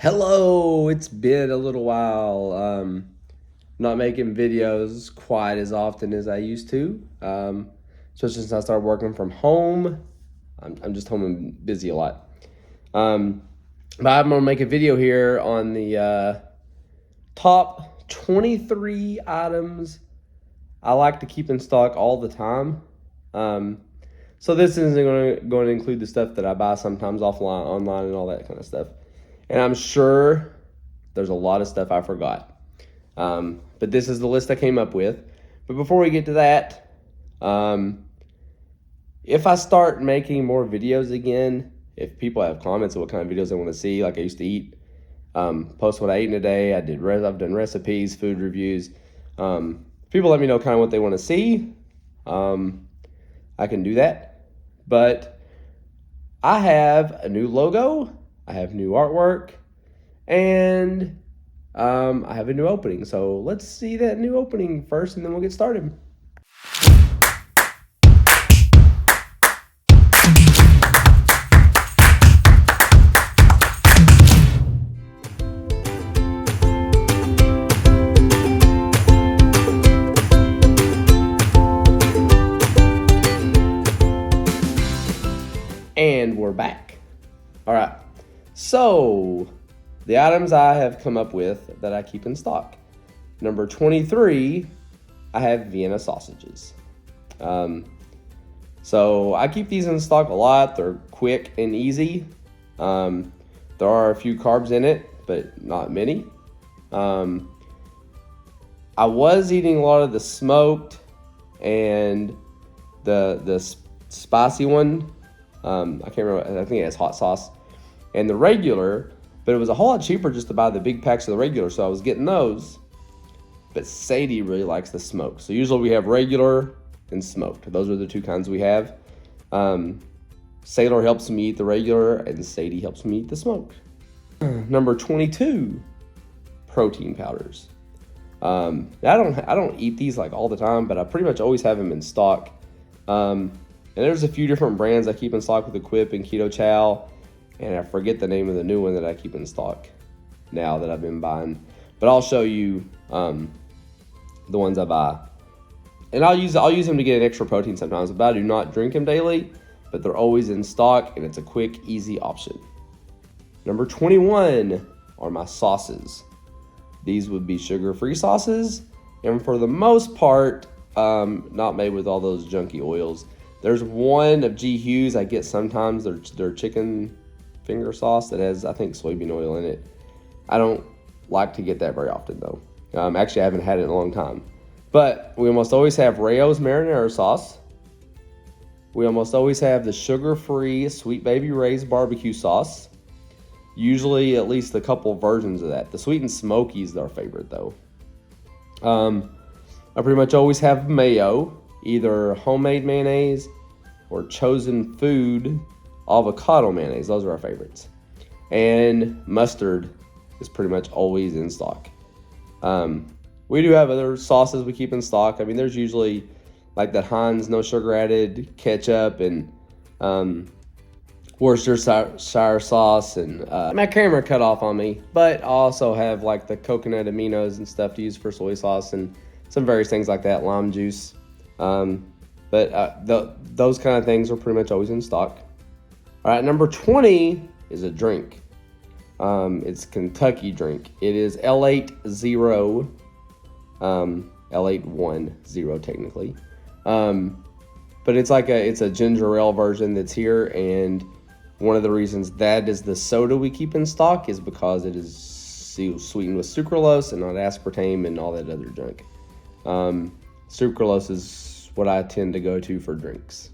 Hello, it's been a little while. Not making videos quite as often as I used to, especially since I started working from home. I'm just home and busy a lot. Um, but I'm gonna make a video here on the top 23 items I like to keep in stock all the time. Um, so this isn't going to include the stuff that I buy sometimes offline, online, and all that kind of stuff. And I'm sure there's a lot of stuff I forgot. But this is the list I came up with. But before we get to that, if I start making more videos again, if people have comments on what kind of videos they want to see, like I used to eat, post what I ate in a day. I've done recipes, food reviews. People let me know kind of what they want to see. I can do that. But I have a new logo. I have new artwork, and I have a new opening. So let's see that new opening first, and then we'll get started. And we're back. All right. So the items I have come up with that I keep in stock. Number 23, I have Vienna sausages. So I keep these in stock a lot. They're quick and easy. There are a few carbs in it, but not many. I was eating a lot of the smoked and the spicy one. I can't remember. I think it has hot sauce and the regular, but it was a whole lot cheaper just to buy the big packs of the regular. So I was getting those, but Sadie really likes the smoked. So usually we have regular and smoked. Those are the two kinds we have. Sailor helps me eat the regular and Sadie helps me eat the smoked. Number 22, protein powders. I don't eat these like all the time, but I pretty much always have them in stock. And there's a few different brands I keep in stock with Equip and Keto Chow, and I forget the name of the new one that I keep in stock now that I've been buying. But I'll show you the ones I buy, and I'll use them to get an extra protein sometimes. But I do not drink them daily, but they're always in stock, and it's a quick, easy option. Number 21 are my sauces. These would be sugar-free sauces, and for the most part, not made with all those junky oils. There's one of G. Hughes I get sometimes, their chicken finger sauce that has, I think, soybean oil in it. I don't like to get that very often, though. Actually, I haven't had it in a long time. But we almost always have Rao's marinara sauce. We almost always have the sugar-free Sweet Baby Ray's barbecue sauce. Usually at least a couple versions of that. The sweet and smoky is our favorite, though. I pretty much always have mayo, either homemade mayonnaise or Chosen Food avocado mayonnaise. Those are our favorites. And mustard is pretty much always in stock. We do have other sauces we keep in stock. I mean, there's usually like that Heinz no sugar added ketchup and Worcestershire sauce, and my camera cut off on me, but I also have like the coconut aminos and stuff to use for soy sauce and some various things like that, lime juice. Those kind of things are pretty much always in stock. All right, number 20 is a drink. It's Kentucky drink. It is L8-0, L810 technically. But it's a ginger ale version that's here, and one of the reasons that is the soda we keep in stock is because it is sweetened with sucralose and not aspartame and all that other junk. Sucralose is what I tend to go to for drinks.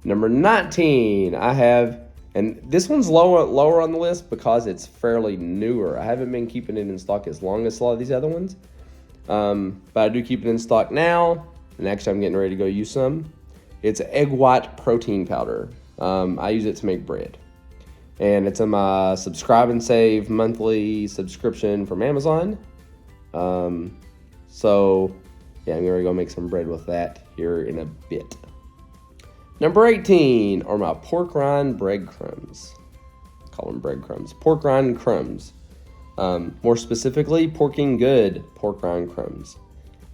Number 19, I have, and this one's lower on the list because it's fairly newer. I haven't been keeping it in stock as long as a lot of these other ones. But I do keep it in stock now, and actually I'm getting ready to go use some. It's egg white protein powder. I use it to make bread. And it's in my subscribe and save monthly subscription from Amazon. So yeah, I'm going to go make some bread with that here in a bit. Number 18 are my pork rind breadcrumbs. Call them breadcrumbs. Pork rind crumbs. More specifically, Porking Good pork rind crumbs.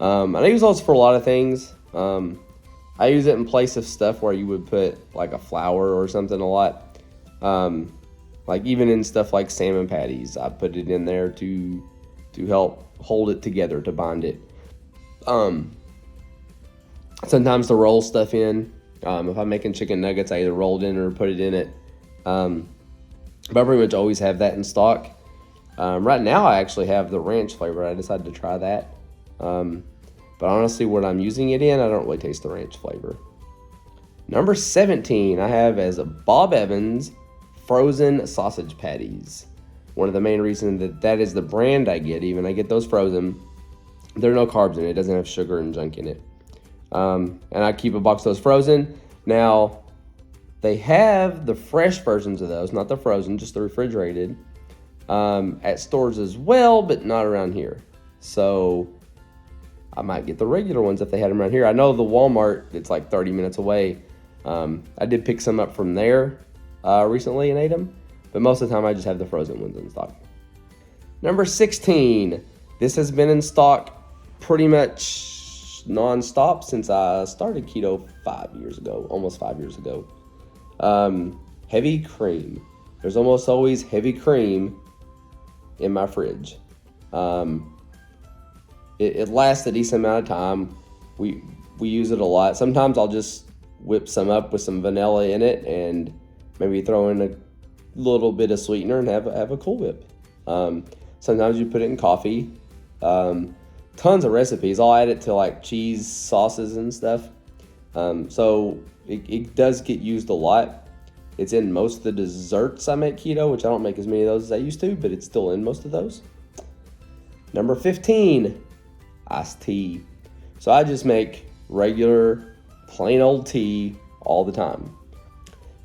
And I use those for a lot of things. I use it in place of stuff where you would put like a flour or something a lot. Like even in stuff like salmon patties, I put it in there to help hold it together, to bind it. Sometimes to roll stuff in. If I'm making chicken nuggets, I either roll it in or put it in it. But I pretty much always have that in stock. Right now, I actually have the ranch flavor. I decided to try that. But honestly, what I'm using it in, I don't really taste the ranch flavor. Number 17, I have as Bob Evans frozen sausage patties. One of the main reasons that is the brand I get, even I get those frozen. There are no carbs in it. It doesn't have sugar and junk in it. And I keep a box of those frozen. Now, they have the fresh versions of those, not the frozen, just the refrigerated, at stores as well, but not around here. So I might get the regular ones if they had them around here. I know the Walmart, it's like 30 minutes away. I did pick some up from there recently and ate them, but most of the time I just have the frozen ones in stock. Number 16, this has been in stock pretty much non-stop since I started keto 5 years ago, almost 5 years ago. Heavy cream. There's almost always heavy cream in my fridge. It lasts a decent amount of time. We use it a lot. Sometimes I'll just whip some up with some vanilla in it and maybe throw in a little bit of sweetener and have a Cool Whip. Sometimes you put it in coffee. Tons of recipes. I'll add it to like cheese sauces and stuff. So it does get used a lot. It's in most of the desserts I make keto, which I don't make as many of those as I used to, but it's still in most of those. Number 15, iced tea. So I just make regular, plain old tea all the time.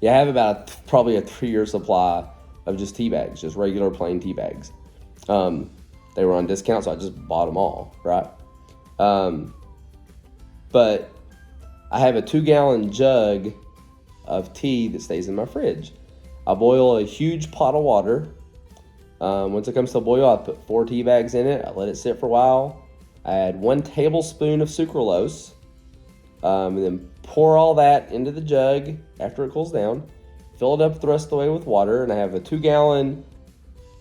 Yeah, I have about probably a 3-year supply of just tea bags, just regular plain tea bags. They were on discount, so I just bought them all, right? But I have a 2-gallon jug of tea that stays in my fridge. I boil a huge pot of water. Once it comes to a boil, I put 4 tea bags in it. I let it sit for a while. I add 1 tablespoon of sucralose, and then pour all that into the jug after it cools down. Fill it up the rest of the way with water, and I have a 2-gallon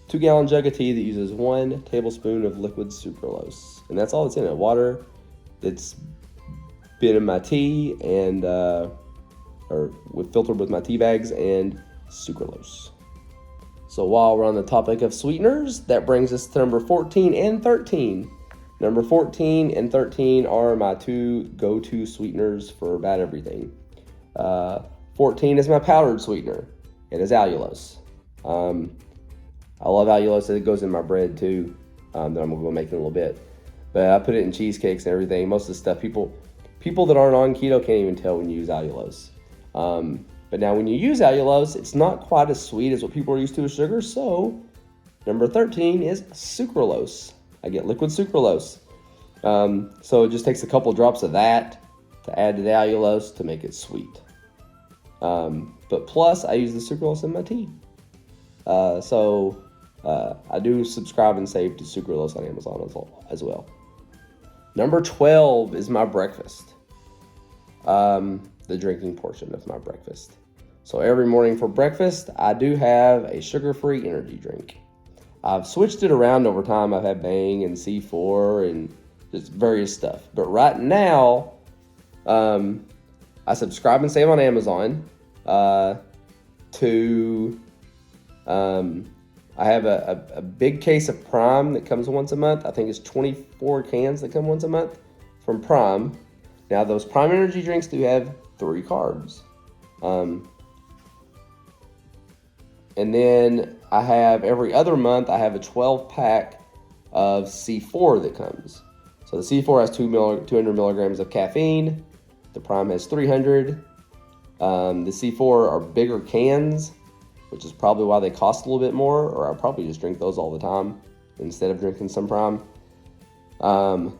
jug of tea that uses 1 tablespoon of liquid sucralose, and that's all that's in it. Water that's been in my tea and filtered with my tea bags and sucralose. So while we're on the topic of sweeteners, that brings us to number 14 and 13. Number 14 and 13 are my 2 go-to sweeteners for about everything. 14 is my powdered sweetener. It is allulose. I love allulose. It goes in my bread too, that I'm going to go make in a little bit. But I put it in cheesecakes and everything. Most of the stuff, people that aren't on keto can't even tell when you use allulose. But now when you use allulose, it's not quite as sweet as what people are used to with sugar. So number 13 is sucralose. I get liquid sucralose. So it just takes a couple drops of that to add to the allulose to make it sweet. But plus, I use the sucralose in my tea. So I do subscribe and save to sucralose on Amazon as well. Number 12 is my breakfast. The drinking portion of my breakfast. So every morning for breakfast, I do have a sugar-free energy drink. I've switched it around over time. I've had Bang and C4 and just various stuff. But right now, I subscribe and save on Amazon I have a big case of Prime that comes once a month. I think it's 24 cans that come once a month from Prime. Now, those Prime energy drinks do have 3 carbs. And then I have every other month, I have a 12-pack of C4 that comes. So the C4 has 200 milligrams of caffeine. The Prime has 300. The C4 are bigger cans, which is probably why they cost a little bit more, or I probably just drink those all the time instead of drinking some Prime. But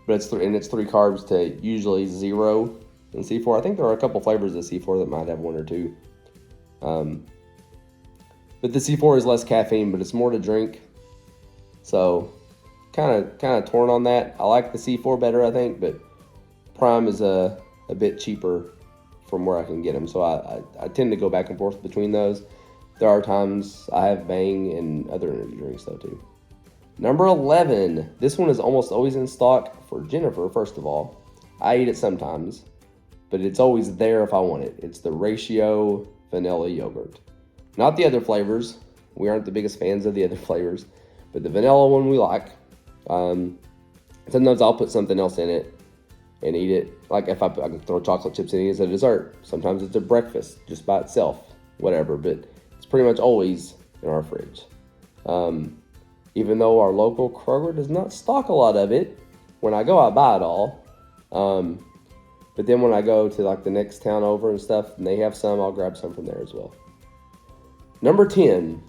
it's 3 carbs to usually 0 in C4. I think there are a couple flavors of C4 that might have 1 or 2. But the C4 is less caffeine, but it's more to drink. So kind of torn on that. I like the C4 better, I think, but Prime is a bit cheaper from where I can get them. So I tend to go back and forth between those. There are times I have Bang and other energy drinks though too. Number 11. This one is almost always in stock for Jennifer, first of all. I eat it sometimes, but it's always there if I want it. It's the Ratio Vanilla Yogurt. Not the other flavors. We aren't the biggest fans of the other flavors, but the vanilla one we like. Sometimes I'll put something else in it and eat it. Like if I can throw chocolate chips in it as a dessert. Sometimes it's a breakfast just by itself, whatever. But it's pretty much always in our fridge. Even though our local Kroger does not stock a lot of it, when I go, I buy it all. But then when I go to like the next town over and stuff, and they have some, I'll grab some from there as well. Number 10.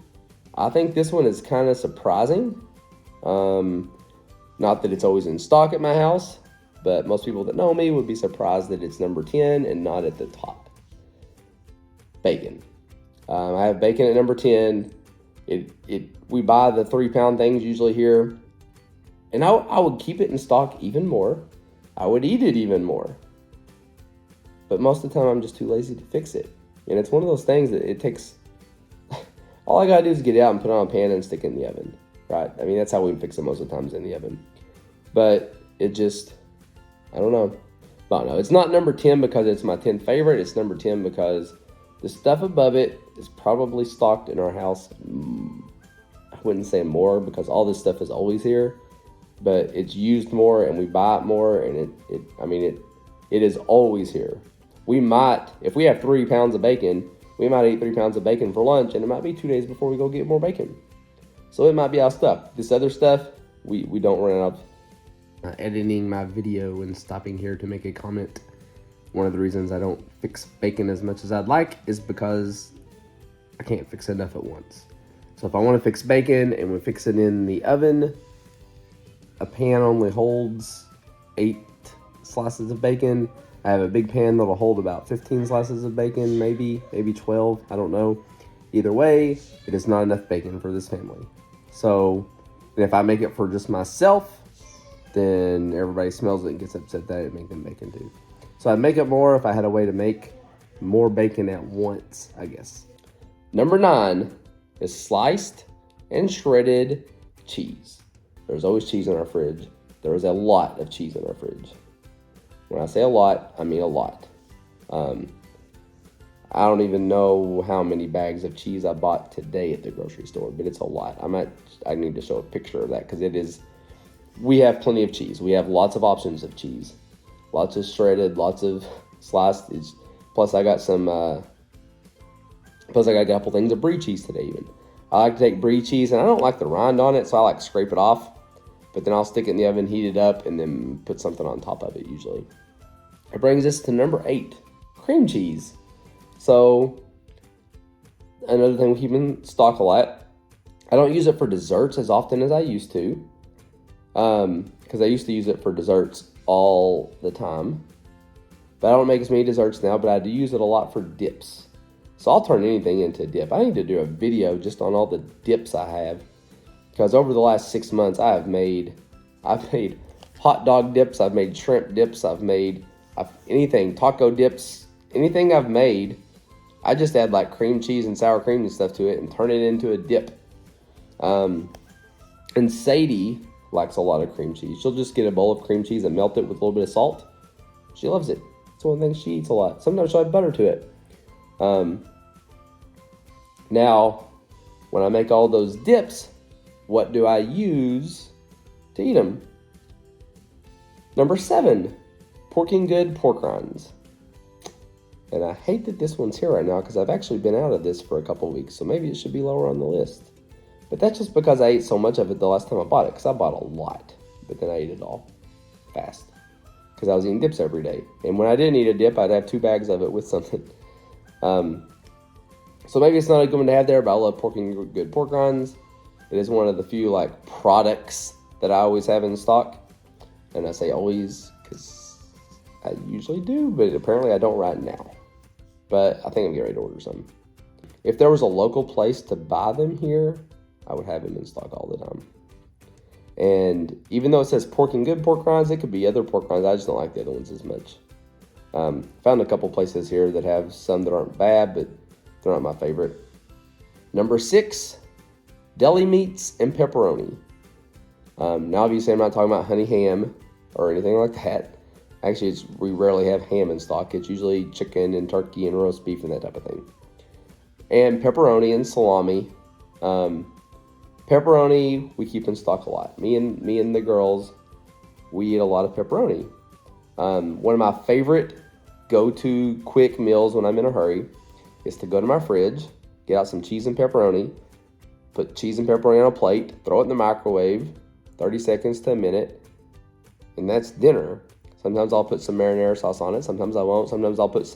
I think this one is kind of surprising. Not that it's always in stock at my house, but most people that know me would be surprised that it's number 10 and not at the top. Bacon. I have bacon at number 10. We buy the 3-pound things usually here, and I would keep it in stock even more. I would eat it even more, but most of the time I'm just too lazy to fix it. And it's one of those things that it takes. All I gotta do is get it out and put it on a pan and stick it in the oven, right? I mean, that's how we fix it most of the times, in the oven. But it just, I don't know. But no, it's not number 10 because it's my 10th favorite. It's number 10 because the stuff above it is probably stocked in our house. I wouldn't say more because all this stuff is always here, but it's used more and we buy it more, and it is always here. We might, if we have 3 pounds of bacon, we might eat 3 pounds of bacon for lunch, and it might be 2 days before we go get more bacon. So it might be our stuff. This other stuff, we don't run out of. Editing my video and stopping here to make a comment. One of the reasons I don't fix bacon as much as I'd like is because I can't fix enough at once. So if I want to fix bacon and we fix it in the oven, a pan only holds 8 slices of bacon. I have a big pan that'll hold about 15 slices of bacon, maybe 12, I don't know. Either way, it is not enough bacon for this family. So, and if I make it for just myself, then everybody smells it and gets upset that I didn't make them bacon too. So I'd make it more if I had a way to make more bacon at once, I guess. Number 9 is sliced and shredded cheese. There's always cheese in our fridge. There is a lot of cheese in our fridge. When I say a lot, I mean a lot. I don't even know how many bags of cheese I bought today at the grocery store, but it's a lot. I need to show a picture of that because it is. We have plenty of cheese. We have lots of options of cheese. Lots of shredded, lots of sliced. Plus I got a couple things of brie cheese today even. I like to take brie cheese, and I don't like the rind on it, so I like to scrape it off. But then I'll stick it in the oven, heat it up, and then put something on top of it usually. It brings us to number 8, cream cheese. So another thing we keep in stock a lot. I don't use it for desserts as often as I used to. Because I used to use it for desserts all the time. But I don't make as many desserts now, but I do use it a lot for dips. So I'll turn anything into a dip. I need to do a video just on all the dips I have. Because over the last 6 months, I've made hot dog dips, I've made shrimp dips, I've made anything, taco dips, anything I've made, I just add like cream cheese and sour cream and stuff to it and turn it into a dip. And Sadie likes a lot of cream cheese. She'll just get a bowl of cream cheese and melt it with a little bit of salt. She loves it. It's one of the things she eats a lot. Sometimes she'll add butter to it. Now, when I make all those dips, what do I use to eat them? Number 7, Porking Good pork rinds. And I hate that this one's here right now because I've actually been out of this for a couple weeks, so maybe it should be lower on the list. But that's just because I ate so much of it the last time I bought it, because I bought a lot, but then I ate it all fast because I was eating dips every day. And when I didn't eat a dip, I'd have 2 bags of it with something. So maybe it's not a good one to have there, but I love Porking Good pork rinds. It is one of the few like products that I always have in stock. And I say always because I usually do, but apparently I don't right now. But I think I'm getting ready to order some. If there was a local place to buy them here, I would have them in stock all the time. And even though it says pork and good pork rinds, it could be other pork rinds. I just don't like the other ones as much. Found a couple places here that have some that aren't bad, but they're not my favorite. Number 6, deli meats and pepperoni. Now, obviously, I'm not talking about honey ham or anything like that. Actually, we rarely have ham in stock. It's usually chicken and turkey and roast beef and that type of thing. And pepperoni and salami. Pepperoni, we keep in stock a lot. Me and the girls, we eat a lot of pepperoni. One of my favorite go-to quick meals when I'm in a hurry is to go to my fridge, get out some cheese and pepperoni, put cheese and pepperoni on a plate, throw it in the microwave, 30 seconds to a minute, and that's dinner. Sometimes I'll put some marinara sauce on it. Sometimes I won't. Sometimes I'll put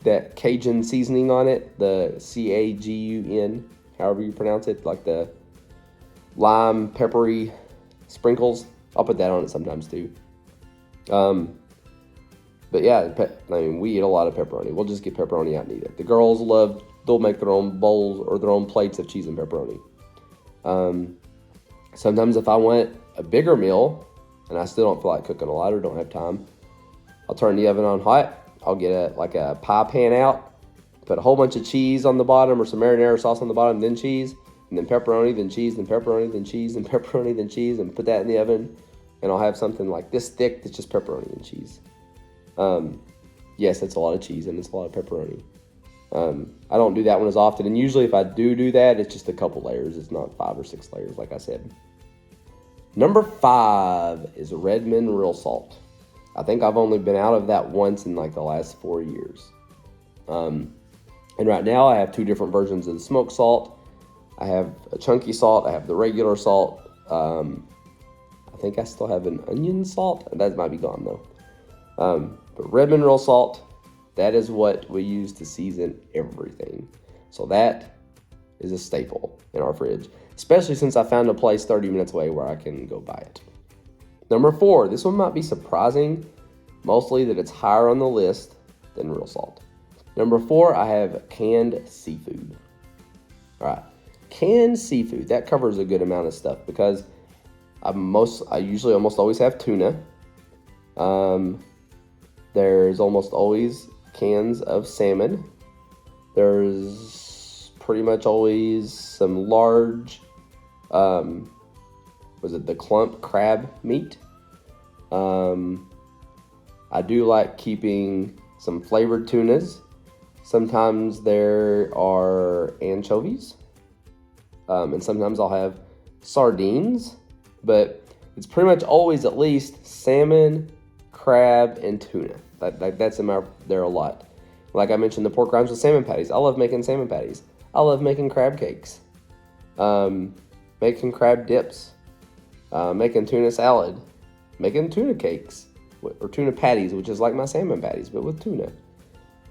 that Cajun seasoning on it, the Cagun, however you pronounce it, like the lime, peppery sprinkles. I'll put that on it sometimes too. But yeah, we eat a lot of pepperoni. We'll just get pepperoni out and eat it. The girls they'll make their own bowls or their own plates of cheese and pepperoni. Sometimes if I want a bigger meal and I still don't feel like cooking a lot or don't have time, I'll turn the oven on hot. I'll get a pie pan out, put a whole bunch of cheese on the bottom or some marinara sauce on the bottom, then cheese, and then pepperoni, then cheese, then pepperoni, then cheese, and pepperoni, then cheese, and put that in the oven. And I'll have something like this thick that's just pepperoni and cheese. Yes, that's a lot of cheese and it's a lot of pepperoni. I don't do that one as often. And usually if I do that, it's just a couple layers. It's not 5 or 6 layers, like I said. Number 5 is Redmond Real Salt. I think I've only been out of that once in like the last 4 years. And right now I have 2 different versions of the smoked salt. I have a chunky salt. I have the regular salt. I think I still have an onion salt. That might be gone though. But Redmond Real Salt, that is what we use to season everything. So that is a staple in our fridge, especially since I found a place 30 minutes away where I can go buy it. Number 4, this one might be surprising, mostly that it's higher on the list than real salt. Number 4, I have canned seafood. All right, canned seafood, that covers a good amount of stuff because I usually almost always have tuna. There's almost always cans of salmon. There's pretty much always some large, the clump crab meat. I do like keeping some flavored tunas. Sometimes there are anchovies. And sometimes I'll have sardines, but it's pretty much always at least salmon, crab, and tuna. That's in there a lot. Like I mentioned, the pork rinds with salmon patties. I love making salmon patties. I love making crab cakes, making crab dips, making tuna salad, making tuna cakes, or tuna patties, which is like my salmon patties, but with tuna.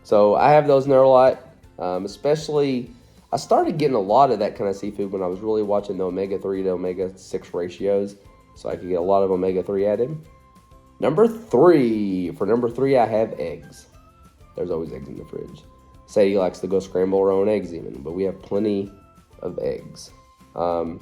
So I have those in there a lot, especially, I started getting a lot of that kind of seafood when I was really watching the omega-3 to omega-6 ratios, so I could get a lot of omega-3 added. Number 3, I have eggs. There's always eggs in the fridge. Sadie likes to go scramble her own eggs even, but we have plenty of eggs. And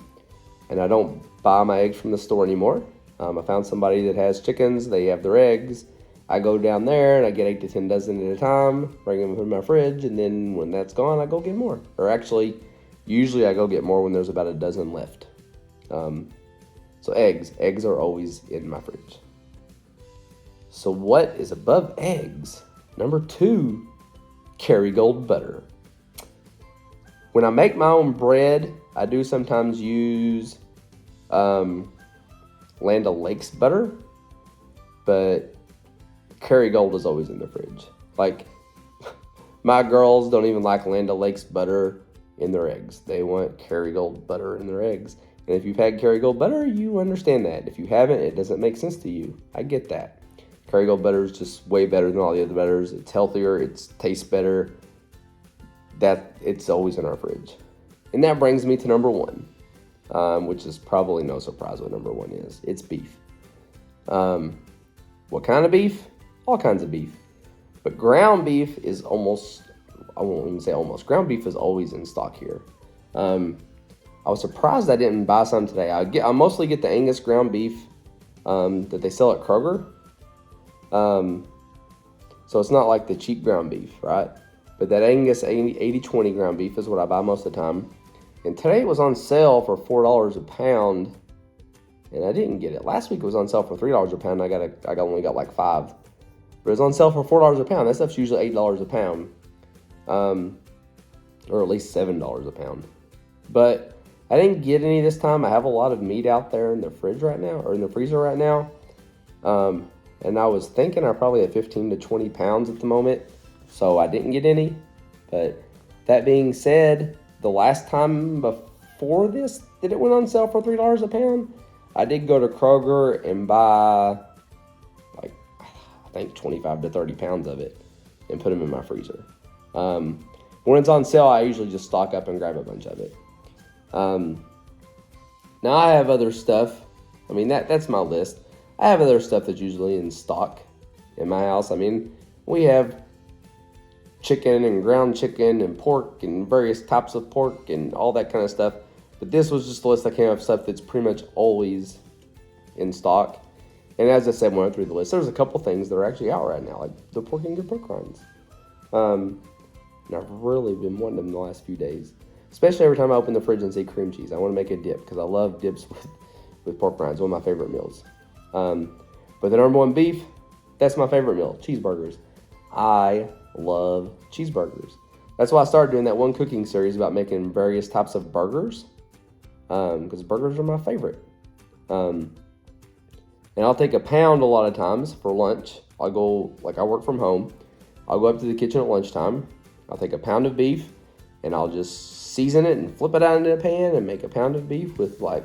I don't buy my eggs from the store anymore. I found somebody that has chickens, they have their eggs. I go down there and I get 8 to 10 dozen at a time, bring them in my fridge, and then when that's gone, I go get more. Or actually, usually I go get more when there's about a dozen left. So eggs are always in my fridge. So what is above eggs? Number 2, Kerrygold butter. When I make my own bread, I do sometimes use Land O'Lakes butter, but Kerrygold is always in the fridge. Like, my girls don't even like Land O'Lakes butter in their eggs. They want Kerrygold butter in their eggs. And if you've had Kerrygold butter, you understand that. If you haven't, it doesn't make sense to you. I get that. Kerrygold butter is just way better than all the other butters. It's healthier. It tastes better. It's always in our fridge. And that brings me to number 1, which is probably no surprise what number 1 is. It's beef. What kind of beef? All kinds of beef. But ground beef is I won't even say almost. Ground beef is always in stock here. I was surprised I didn't buy some today. I mostly get the Angus ground beef that they sell at Kroger. So it's not like the cheap ground beef, right? But that Angus 80/20 ground beef is what I buy most of the time. And today it was on sale for $4 a pound, and I didn't get it. Last week it was on sale for $3 a pound. I only got like 5, but it was on sale for $4 a pound. That stuff's usually $8 a pound, or at least $7 a pound. But I didn't get any this time. I have a lot of meat out there in the fridge right now, or in the freezer right now. And I was thinking I probably had 15 to 20 pounds at the moment, so I didn't get any. But that being said, the last time before this that it went on sale for $3 a pound, I did go to Kroger and buy, like, I think 25 to 30 pounds of it and put them in my freezer. When it's on sale, I usually just stock up and grab a bunch of it. Now I have other stuff. I mean, that's my list. I have other stuff that's usually in stock in my house. I mean, we have chicken and ground chicken and pork and various types of pork and all that kind of stuff. But this was just a list that came up of stuff that's pretty much always in stock. And as I said when I went through the list, there's a couple things that are actually out right now, like the Pork and Good pork rinds. And I've really been wanting them the last few days. Especially every time I open the fridge and see cream cheese. I want to make a dip because I love dips with pork rinds. One of my favorite meals. But the number one beef, that's my favorite meal, cheeseburgers. I love cheeseburgers. That's why I started doing that one cooking series about making various types of burgers, because burgers are my favorite. And I'll take a pound a lot of times for lunch. I'll go, like I work from home, I'll go up to the kitchen at lunchtime. I'll take a pound of beef and I'll just season it and flip it out into a pan and make a pound of beef with like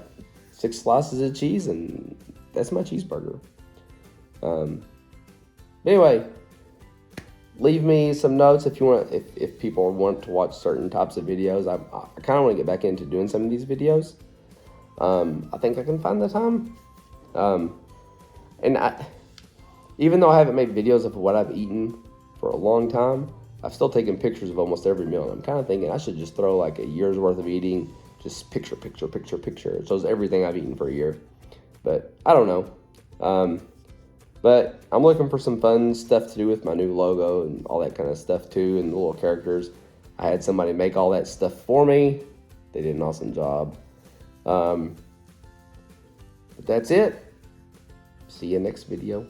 6 slices of cheese, and that's my cheeseburger. Anyway, leave me some notes if you want. If people want to watch certain types of videos, I kind of want to get back into doing some of these videos. I think I can find the time. And even though I haven't made videos of what I've eaten for a long time, I've still taken pictures of almost every meal. And I'm kind of thinking I should just throw like a year's worth of eating, just picture. It shows everything I've eaten for a year. But I don't know. But I'm looking for some fun stuff to do with my new logo and all that kind of stuff too, and the little characters. I had somebody make all that stuff for me. They did an awesome job. But that's it. See you next video.